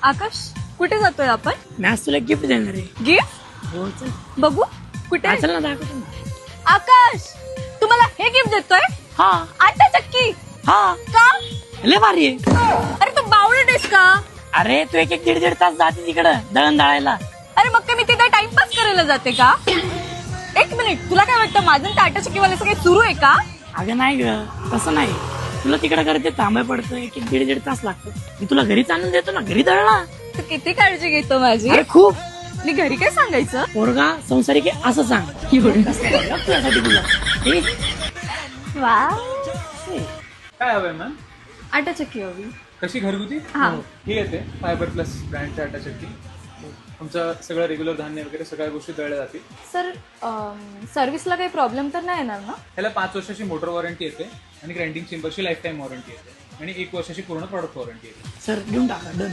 आकाश कुठे जातोय आपण? मी आज तुला गिफ्ट देणार आहे. गिफ्ट हो चल. बघू कुठे हा, आहे? चल ना दाखवतो ना. आकाश तुम्हाला हे गिफ्ट देतोय? हा आटा चक्की हा का? लय भारी आहे. अरे तू बावळट आहेस का? अरे तू एक दीड तास जाते तिकडं दळण दळायला. अरे मग काय मी तिथे टाइमपास करायला जाते का? एक मिनिट, तुला काय वाटतं माझं आणि त्या आटा चक्कीवाल्याचं काही सुरू आहे का? अगं नाही ग, तसं नाही. तुला तिकडे करते थांबाय पडतं एक दीड तास लागतो. मी तुला घरीच आणून देतो ना, घरी दळला. तू किती काळजी घेतो माझी. अरे खूप. मी घरी काय सांगायचं? पोरगा संसारिक आहे असं सांग. तुझ्यासाठी तुला हे, वा काय हवंय मॅम? आटा चक्की हवी. कशी घरगुती? हा. ही येते फायबर प्लस ब्रँडच्या आटा चक्की. तुमचं सगळं रेग्युलर धान्य वगैरे सगळ्या गोष्टी दळल्या जातील. सर सर्व्हिसला काही प्रॉब्लेम तर नाही येणार ना? ह्याला 5 वर्षाची मोटर वॉरंटी येते आणि ग्राइंडिंग चेंबरची लाईफ टाईम वॉरंटी येते आणि 1 वर्षाची पूर्ण प्रॉडक्ट वॉरंटी येते. सर घेऊन टाका डन.